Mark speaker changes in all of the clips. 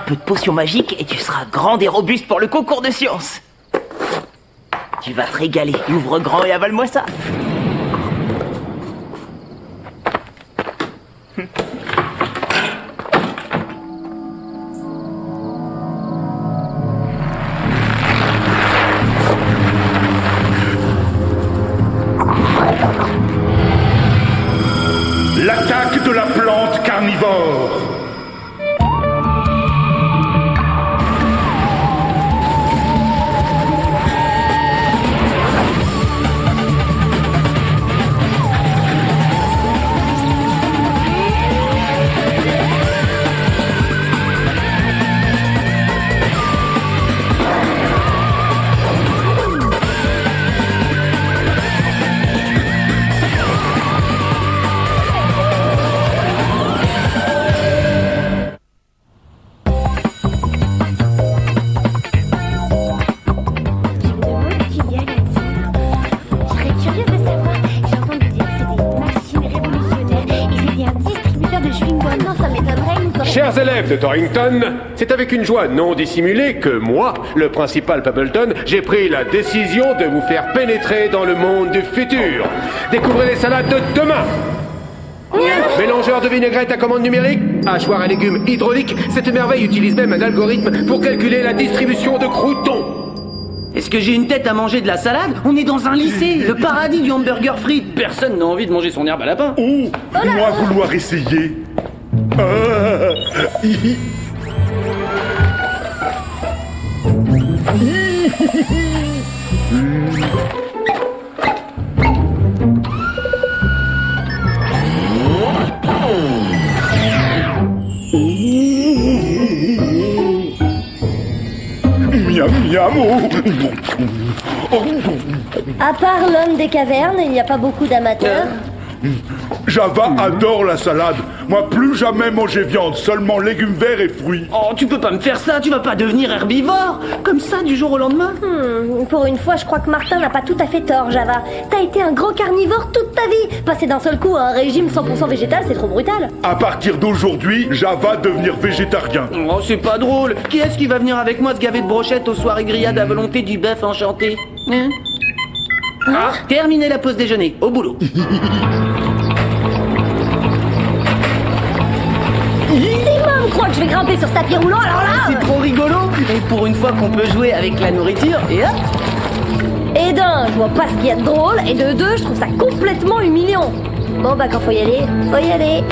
Speaker 1: peu de potion magique et tu seras grande et robuste pour le concours de sciences. Tu vas te régaler. Ouvre grand et avale-moi ça.
Speaker 2: L'attaque de la plante carnivore.
Speaker 3: Chers élèves de Torrington, c'est avec une joie non dissimulée que moi, le principal Puppleton, j'ai pris la décision de vous faire pénétrer dans le monde du futur. Découvrez les salades de demain. Mélangeur de vinaigrette à commande numérique, hachoir à légumes hydraulique, cette merveille utilise même un algorithme pour calculer la distribution de croûtons.
Speaker 4: Est-ce que j'ai une tête à manger de la salade? On est dans un lycée, le paradis du hamburger frites. Personne n'a envie de manger son herbe à lapin.
Speaker 2: Oh, moi vouloir essayer. Miam miam.
Speaker 5: À part l'homme des cavernes, il n'y a pas beaucoup d'amateurs.
Speaker 2: Java adore la salade. Moi, plus jamais manger viande, seulement légumes verts et fruits.
Speaker 4: Oh, tu peux pas me faire ça, tu vas pas devenir herbivore comme ça du jour au lendemain.
Speaker 5: Pour une fois, je crois que Martin n'a pas tout à fait tort, Java. T'as été un grand carnivore toute ta vie. Passer d'un seul coup à un régime 100% végétal, c'est trop brutal.
Speaker 2: À partir d'aujourd'hui, Java devenir végétarien.
Speaker 4: Oh, c'est pas drôle. Qui est-ce qui va venir avec moi se gaver de brochettes aux soirées grillades à volonté du bœuf enchanté? Terminez la pause déjeuner, au boulot.
Speaker 5: Simon croit que je vais grimper sur ce tapis roulant, alors là...
Speaker 4: C'est trop rigolo. Et pour une fois qu'on peut jouer avec la nourriture, et hop.
Speaker 5: Et d'un, je vois pas ce qu'il y a de drôle, et de deux, je trouve ça complètement humiliant. Bon bah quand faut y aller, faut y aller.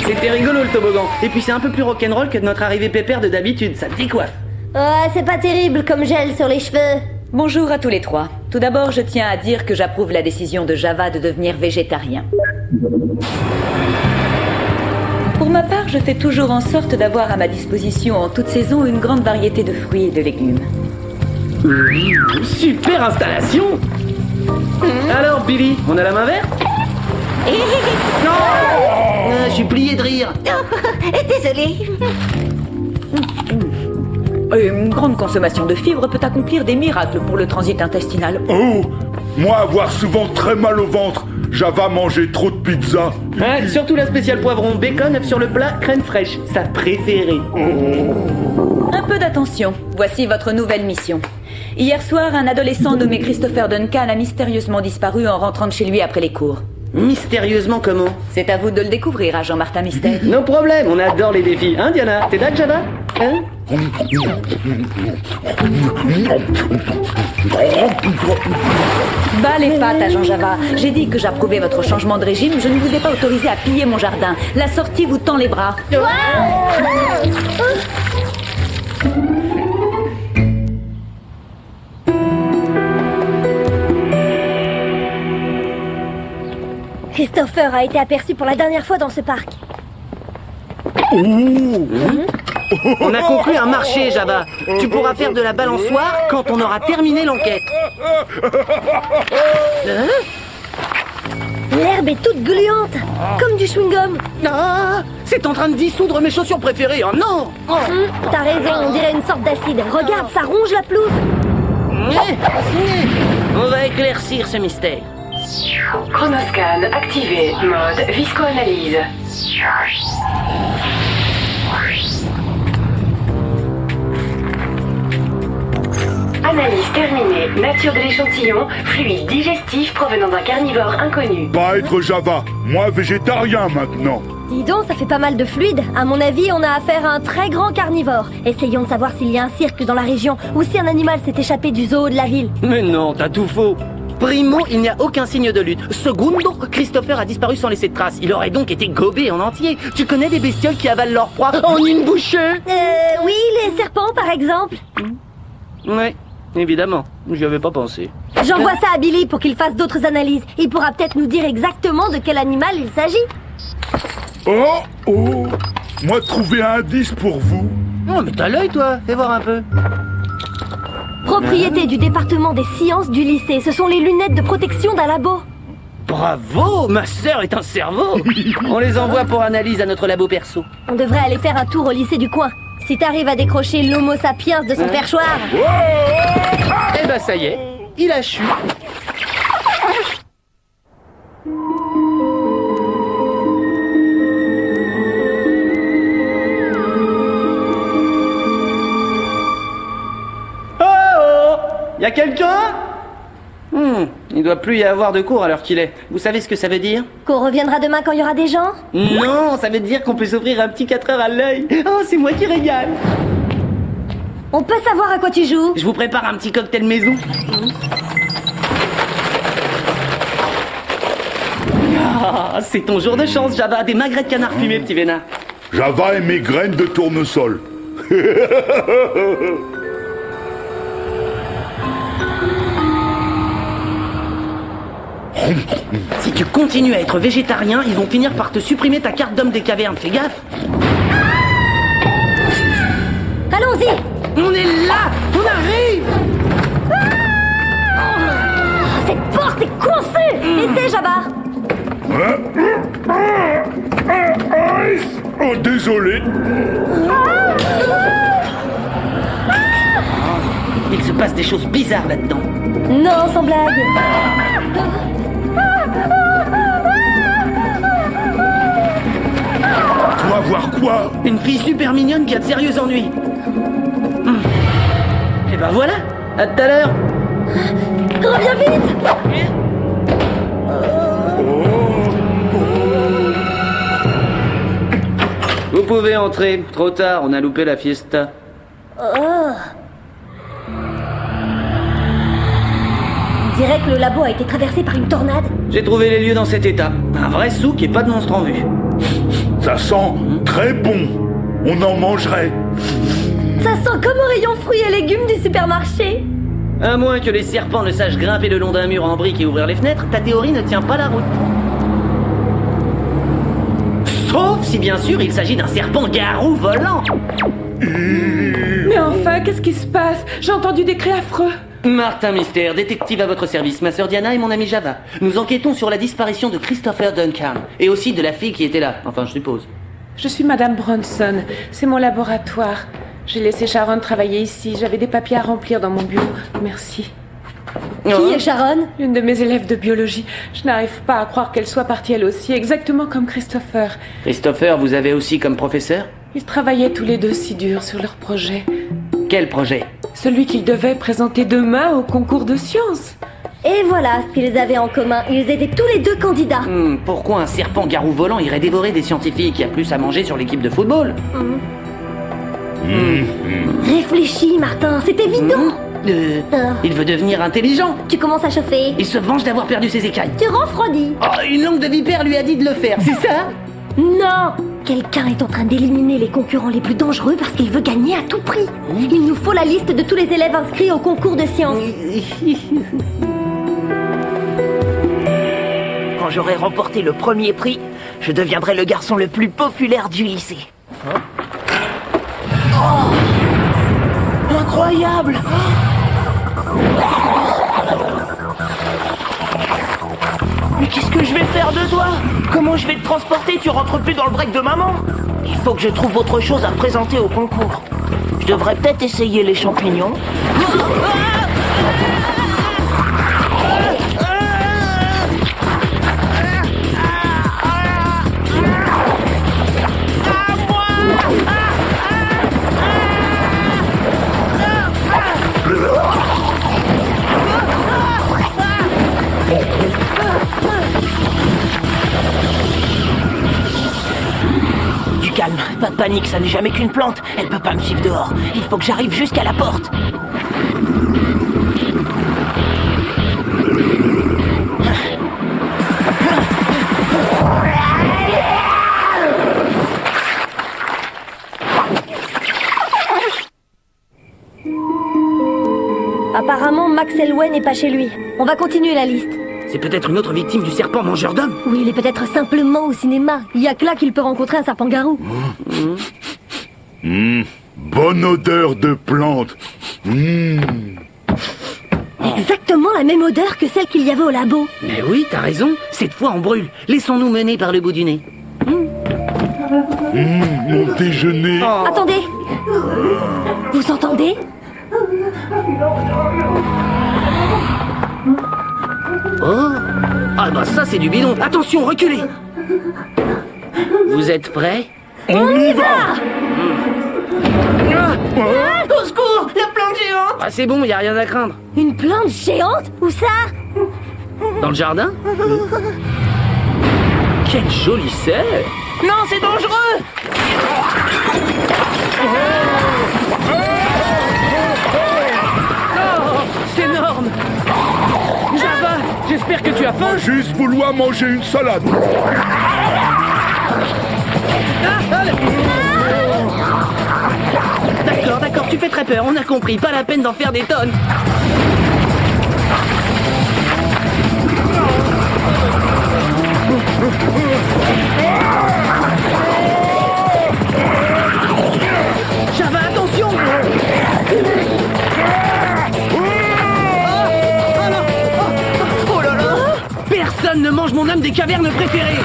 Speaker 4: C'était rigolo le toboggan. Et puis c'est un peu plus rock'n'roll que notre arrivée pépère de d'habitude, ça te décoiffe.
Speaker 5: Ouais, c'est pas terrible comme gel sur les cheveux.
Speaker 6: Bonjour à tous les trois. Tout d'abord, je tiens à dire que j'approuve la décision de Java de devenir végétarien. Pour ma part, je fais toujours en sorte d'avoir à ma disposition en toute saison une grande variété de fruits et de légumes.
Speaker 4: Super installation. Alors Billy, on a la main verte? Non, je suis plié de rire.
Speaker 5: Désolée.
Speaker 6: Une grande consommation de fibres peut accomplir des miracles pour le transit intestinal.
Speaker 2: Oh, moi avoir souvent très mal au ventre. Java manger trop de pizza.
Speaker 4: Ouais, surtout la spéciale poivron bacon sur le plat crème fraîche, sa préférée.
Speaker 6: Un peu d'attention, voici votre nouvelle mission. Hier soir, un adolescent nommé Christopher Duncan a mystérieusement disparu en rentrant de chez lui après les cours.
Speaker 4: Mystérieusement comment?
Speaker 6: C'est à vous de le découvrir, agent Martin Mystère.
Speaker 4: No problème, on adore les défis, hein Diana? T'es d'accord, Java? Hein?
Speaker 6: Bas les pattes, agent Java. J'ai dit que j'approuvais votre changement de régime, je ne vous ai pas autorisé à piller mon jardin. La sortie vous tend les bras.
Speaker 5: Christopher a été aperçu pour la dernière fois dans ce parc.
Speaker 4: On a conclu un marché, Java. Tu pourras faire de la balançoire quand on aura terminé l'enquête.
Speaker 5: L'herbe l'herbe est toute gluante, comme du chewing-gum.
Speaker 4: Ah, c'est en train de dissoudre mes chaussures préférées, oh non!
Speaker 5: T'as raison, on dirait une sorte d'acide. Regarde, ça ronge la pelouse.
Speaker 4: On va éclaircir ce mystère.
Speaker 7: Chronoscan activé, mode visco-analyse. Analyse terminée. Nature de l'échantillon, fluide digestif provenant d'un carnivore inconnu.
Speaker 2: Pas être Java, moi végétarien maintenant.
Speaker 5: Dis donc, ça fait pas mal de fluide. À mon avis, on a affaire à un très grand carnivore. Essayons de savoir s'il y a un cirque dans la région ou si un animal s'est échappé du zoo de la ville.
Speaker 4: Mais non, t'as tout faux. Primo, il n'y a aucun signe de lutte. Secondo, Christopher a disparu sans laisser de traces. Il aurait donc été gobé en entier. Tu connais des bestioles qui avalent leur proie en une bouchée?
Speaker 5: Oui, les serpents par exemple.
Speaker 4: Oui, évidemment. J'y avais pas pensé.
Speaker 5: J'envoie ça à Billy pour qu'il fasse d'autres analyses. Il pourra peut-être nous dire exactement de quel animal il s'agit.
Speaker 2: Oh, moi trouver un indice pour vous.
Speaker 4: Oh, mais t'as l'œil, toi. Fais voir un peu.
Speaker 5: Propriété du département des sciences du lycée. Ce sont les lunettes de protection d'un labo.
Speaker 4: Bravo, ma sœur est un cerveau. On les envoie pour analyse à notre labo perso.
Speaker 5: On devrait aller faire un tour au lycée du coin. Si t'arrives à décrocher l'homo sapiens de son perchoir.
Speaker 4: Eh ben ça y est, il a chu. Y'a quelqu'un? Il doit plus y avoir de cours à l'heure qu'il est. Vous savez ce que ça veut dire?
Speaker 5: Qu'on reviendra demain quand il y aura des gens?
Speaker 4: Non, ça veut dire qu'on peut s'offrir un petit 4 heures à l'œil. Oh, c'est moi qui régale.
Speaker 5: On peut savoir à quoi tu joues?
Speaker 4: Je vous prépare un petit cocktail maison. Ah, c'est ton jour de chance, Java. Des magrets de canard fumé, petit vénard.
Speaker 2: Java et mes graines de tournesol.
Speaker 4: Si tu continues à être végétarien, ils vont finir par te supprimer ta carte d'homme des cavernes. Fais gaffe.
Speaker 5: Allons-y!
Speaker 4: On est là! On arrive!
Speaker 5: Cette porte est coincée! Essaie, Java!
Speaker 2: Oh, désolé.
Speaker 4: Il se passe des choses bizarres là-dedans.
Speaker 5: Non, sans blague!
Speaker 2: Toi voir quoi?
Speaker 4: Une fille super mignonne qui a de sérieux ennuis. Et ben voilà! À tout à l'heure!
Speaker 5: Reviens vite!
Speaker 4: Vous pouvez entrer. Trop tard, on a loupé la fiesta.
Speaker 5: On dirait que le labo a été traversé par une tornade.
Speaker 4: J'ai trouvé les lieux dans cet état. Un vrai souk et pas de monstre en vue.
Speaker 2: Ça sent très bon. On en mangerait.
Speaker 5: Ça sent comme au rayon fruits et légumes du supermarché.
Speaker 4: À moins que les serpents ne sachent grimper le long d'un mur en briques et ouvrir les fenêtres, ta théorie ne tient pas la route. Sauf si bien sûr il s'agit d'un serpent garou volant.
Speaker 7: Mais enfin, qu'est-ce qui se passe? J'ai entendu des cris affreux.
Speaker 4: Martin Mystère, détective à votre service, ma sœur Diana et mon ami Java. Nous enquêtons sur la disparition de Christopher Duncan, et aussi de la fille qui était là, enfin je suppose.
Speaker 7: Je suis Madame Bronson, c'est mon laboratoire. J'ai laissé Sharon travailler ici, j'avais des papiers à remplir dans mon bureau. Merci.
Speaker 5: Qui est Sharon?
Speaker 7: Une de mes élèves de biologie. Je n'arrive pas à croire qu'elle soit partie elle aussi, exactement comme Christopher.
Speaker 4: Christopher, vous avez aussi comme professeur?
Speaker 7: Ils travaillaient tous les deux si dur sur leur projet.
Speaker 4: Quel projet?
Speaker 7: Celui qu'ils devaient présenter demain au concours de sciences.
Speaker 5: Et voilà ce qu'ils avaient en commun. Ils étaient tous les deux candidats.
Speaker 4: Pourquoi un serpent garou volant irait dévorer des scientifiques? Il y a plus à manger sur l'équipe de football.
Speaker 5: Réfléchis, Martin, c'est évident.
Speaker 4: Il veut devenir intelligent.
Speaker 5: Tu commences à chauffer.
Speaker 4: Il se venge d'avoir perdu ses écailles.
Speaker 5: Tu refroidis.
Speaker 4: Oh, une langue de vipère lui a dit de le faire, c'est ça?
Speaker 5: Non! Quelqu'un est en train d'éliminer les concurrents les plus dangereux parce qu'il veut gagner à tout prix. Il nous faut la liste de tous les élèves inscrits au concours de sciences.
Speaker 1: Quand j'aurai remporté le premier prix, je deviendrai le garçon le plus populaire du lycée. Oh, incroyable! Mais qu'est-ce que je vais faire de toi? Quoi? Comment je vais te transporter? Tu rentres plus dans le break de maman? Il faut que je trouve autre chose à présenter au concours. Je devrais peut-être essayer les champignons. Du calme, pas de panique, ça n'est jamais qu'une plante. Elle peut pas me suivre dehors. Il faut que j'arrive jusqu'à la porte.
Speaker 5: Apparemment, Max Elway n'est pas chez lui. On va continuer la liste.
Speaker 4: C'est peut-être une autre victime du serpent mangeur d'hommes.
Speaker 5: Oui, il est peut-être simplement au cinéma. Il y a que là qu'il peut rencontrer un serpent-garou.
Speaker 2: Bonne odeur de plante.
Speaker 5: Exactement la même odeur que celle qu'il y avait au labo.
Speaker 4: Mais oui, t'as raison. Cette fois, on brûle. Laissons-nous mener par le bout du nez.
Speaker 2: Mon déjeuner.
Speaker 5: Attendez. Vous entendez?
Speaker 4: Oh! Ah bah ça c'est du bidon. Attention, reculez. Vous êtes prêts?
Speaker 2: On y va.
Speaker 1: Au secours! La plante géante!
Speaker 4: Ah c'est bon, y a rien à craindre.
Speaker 5: Une plante géante? Où ça?
Speaker 4: Dans le jardin? Quelle jolie serre!
Speaker 1: Non, c'est dangereux!
Speaker 4: Oh, c'est énorme! Java, j'espère que tu as faim.
Speaker 2: Juste vouloir manger une salade.
Speaker 4: D'accord, tu fais très peur, on a compris. Pas la peine d'en faire des tonnes. Java, attention! Oh là là! Personne ne mange mon âme des cavernes préférées!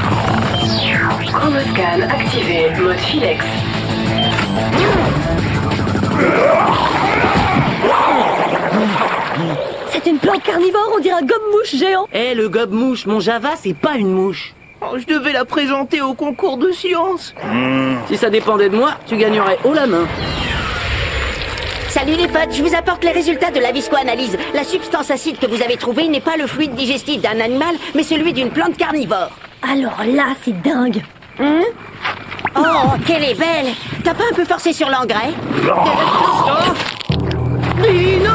Speaker 8: Chromoscan activé, mode Philex.
Speaker 5: C'est une plante carnivore, on dirait un gobe-mouche géant.
Speaker 4: Eh, le gobe-mouche, mon Java, c'est pas une mouche.
Speaker 1: Oh, je devais la présenter au concours de sciences.
Speaker 4: Si ça dépendait de moi, tu gagnerais haut la main.
Speaker 9: Salut les potes, je vous apporte les résultats de la viscoanalyse. La substance acide que vous avez trouvée n'est pas le fluide digestif d'un animal, mais celui d'une plante carnivore.
Speaker 5: Alors là, c'est dingue.
Speaker 9: Oh, qu'elle est belle! T'as pas un peu forcé sur l'engrais?
Speaker 4: Dino!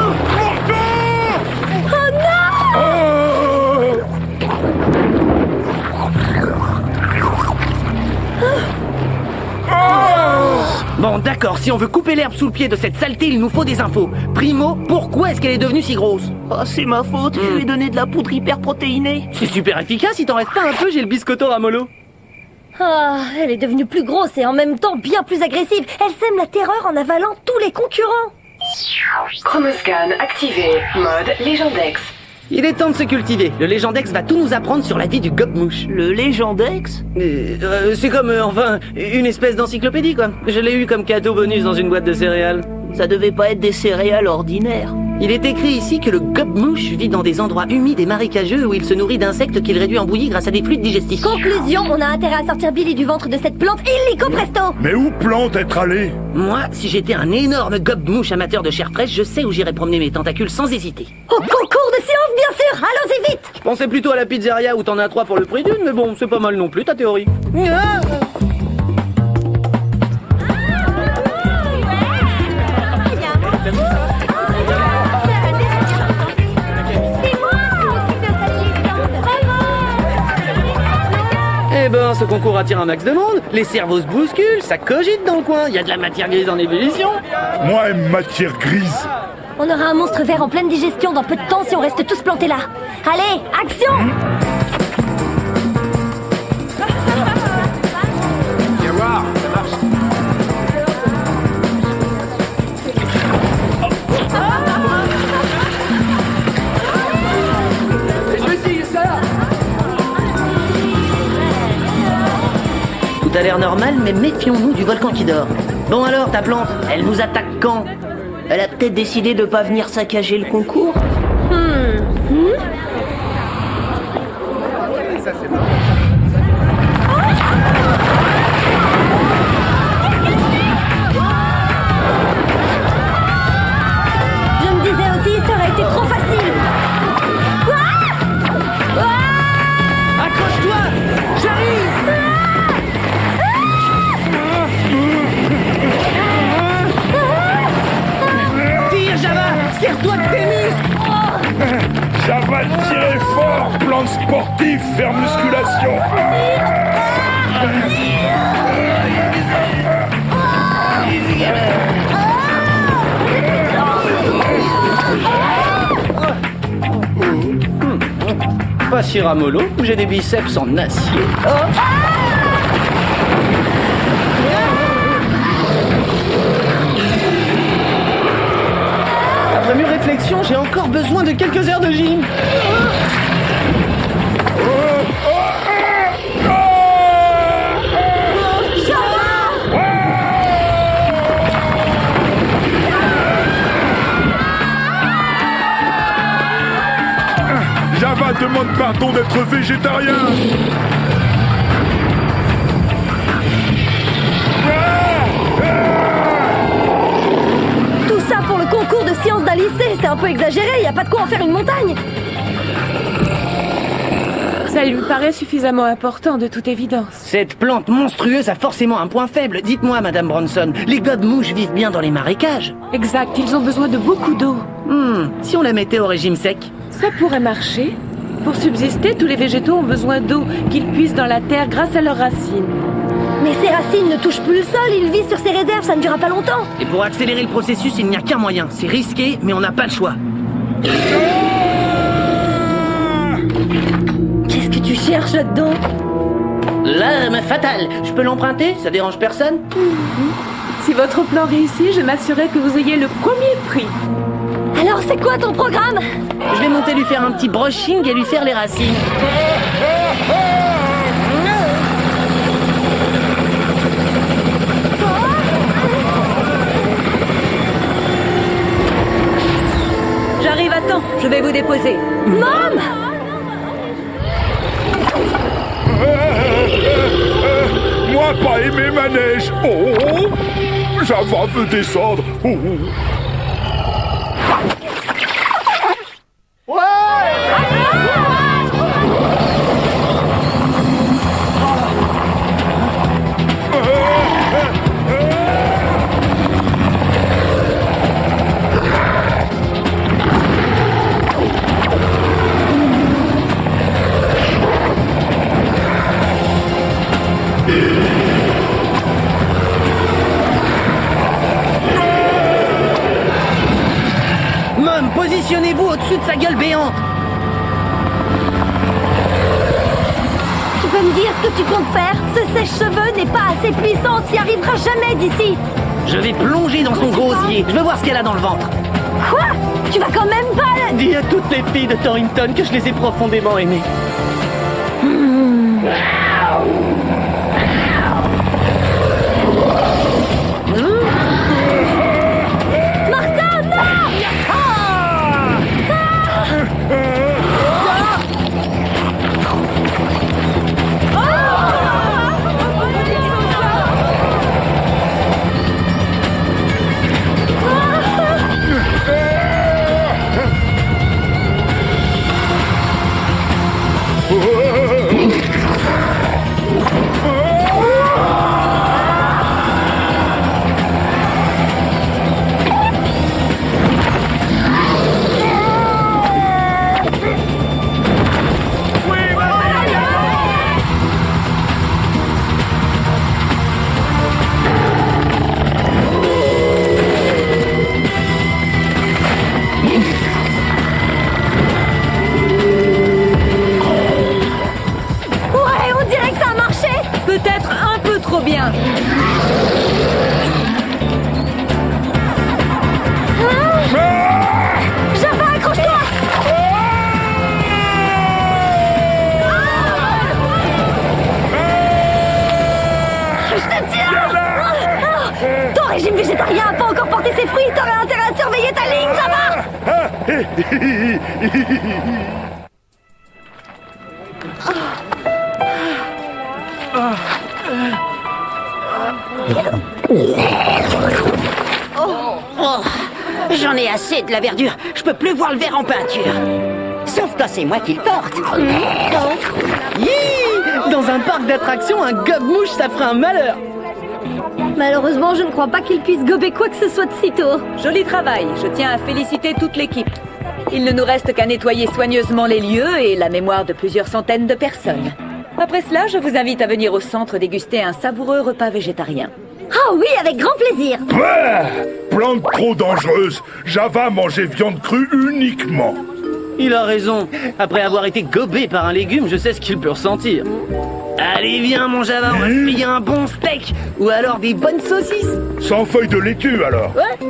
Speaker 4: Bon, d'accord, si on veut couper l'herbe sous le pied de cette saleté, il nous faut des infos. Primo, pourquoi est-ce qu'elle est devenue si grosse?
Speaker 1: Oh, c'est ma faute, je lui ai donné de la poudre hyper protéinée.
Speaker 4: C'est super efficace, il t'en reste pas un peu, j'ai le biscotto ramolo.
Speaker 5: Ah, elle est devenue plus grosse et en même temps bien plus agressive. Elle sème la terreur en avalant tous les concurrents.
Speaker 8: Chromoscan activé, mode Légendex.
Speaker 4: Il est temps de se cultiver. Le Légendex va tout nous apprendre sur la vie du gobe-mouche.
Speaker 1: Le Légendex?
Speaker 4: C'est comme, enfin, une espèce d'encyclopédie, quoi. Je l'ai eu comme cadeau bonus dans une boîte de céréales.
Speaker 1: Ça devait pas être des céréales ordinaires.
Speaker 4: Il est écrit ici que le gobe-mouche vit dans des endroits humides et marécageux où il se nourrit d'insectes qu'il réduit en bouillie grâce à des fluides digestifs.
Speaker 5: Conclusion, on a intérêt à sortir Billy du ventre de cette plante illico presto.
Speaker 2: Mais où plante être allée?
Speaker 4: Moi, si j'étais un énorme gobe-mouche amateur de chair fraîche, je sais où j'irais promener mes tentacules sans hésiter.
Speaker 5: Au concours de sciences, bien sûr. Allons-y vite.
Speaker 4: Je pensais plutôt à la pizzeria où t'en as 3 pour le prix d'une, mais bon, c'est pas mal non plus ta théorie. Eh ben, ce concours attire un max de monde. Les cerveaux se bousculent, ça cogite dans le coin. Il y a de la matière grise en ébullition.
Speaker 2: Moi, une matière grise.
Speaker 5: On aura un monstre vert en pleine digestion dans peu de temps si on reste tous plantés là. Allez, action!
Speaker 3: Viens voir, ça marche. Je vais essayer ça.
Speaker 4: Tout a l'air normal, mais méfions-nous du volcan qui dort. Bon alors, ta plante, elle nous attaque quand?
Speaker 1: Elle a peut-être décidé de pas venir saccager le concours.
Speaker 5: Je me disais aussi, ça aurait été trop facile.
Speaker 4: Accroche-toi! J'arrive! Tire, Java! Serre-toi de tes muscles!
Speaker 2: Java tirer fort, plan sportif vers musculation.
Speaker 4: Pas si ramollo, j'ai des biceps en acier. Après mûre réflexion, j'ai encore besoin de quelques heures de gym.
Speaker 2: Java demande pardon d'être végétarien.
Speaker 5: Tout ça pour le concours de sciences d'un lycée, c'est un peu exagéré, y a pas de quoi en faire une montagne.
Speaker 7: Ça lui paraît suffisamment important, de toute évidence.
Speaker 4: Cette plante monstrueuse a forcément un point faible. Dites-moi, Madame Bronson, les gobe-mouches vivent bien dans les marécages?
Speaker 7: Exact, ils ont besoin de beaucoup d'eau.
Speaker 4: Si on la mettait au régime sec?
Speaker 7: Ça pourrait marcher. Pour subsister, tous les végétaux ont besoin d'eau qu'ils puissent dans la terre grâce à leurs racines.
Speaker 5: Mais ces racines ne touchent plus le sol, ils vivent sur ses réserves, ça ne durera pas longtemps.
Speaker 4: Et pour accélérer le processus, il n'y a qu'un moyen. C'est risqué, mais on n'a pas le choix.
Speaker 5: Qu'est-ce que tu cherches là-dedans?
Speaker 4: L'arme fatale. Je peux l'emprunter? Ça dérange personne?
Speaker 7: Si votre plan réussit, je m'assurerai que vous ayez le premier prix.
Speaker 5: Alors c'est quoi ton programme?
Speaker 4: Je vais monter lui faire un petit brushing et lui faire les racines.
Speaker 6: J'arrive à temps, je vais vous déposer.
Speaker 5: Mom!
Speaker 2: Moi pas aimer ma neige. Oh, Java veut descendre. Oh.
Speaker 4: Mom, positionnez-vous au-dessus de sa gueule béante.
Speaker 5: Tu peux me dire ce que tu comptes faire? Ce sèche-cheveux n'est pas assez puissant, t'y arriveras jamais d'ici.
Speaker 4: Je vais plonger dans son gosier. Je veux voir ce qu'elle a dans le ventre.
Speaker 5: Quoi? Tu vas quand même pas le...
Speaker 4: Dis à toutes les filles de Torrington que je les ai profondément aimées.
Speaker 5: Martin, non! régime végétarien a pas encore porté ses fruits, t'aurais intérêt à surveiller ta ligne, ça
Speaker 9: Oh, j'en ai assez de la verdure. Je peux plus voir le verre en peinture. Sauf quand c'est moi qui le porte.
Speaker 4: Yee! Dans un parc d'attractions, un gobe-mouche, ça ferait un malheur.
Speaker 5: Malheureusement, je ne crois pas qu'il puisse gober quoi que ce soit de sitôt.
Speaker 6: Joli travail, je tiens à féliciter toute l'équipe. Il ne nous reste qu'à nettoyer soigneusement les lieux et la mémoire de plusieurs centaines de personnes. Après cela, je vous invite à venir au centre déguster un savoureux repas végétarien.
Speaker 5: Ah oui, avec grand plaisir.
Speaker 2: Plante trop dangereuse. Java mangeait viande crue uniquement.
Speaker 4: Il a raison. Après avoir été gobé par un légume, je sais ce qu'il peut ressentir. Allez, viens, mon Java, on va se payer un bon steak. Ou alors des bonnes saucisses.
Speaker 2: Sans feuilles de laitue, alors.
Speaker 4: Ouais.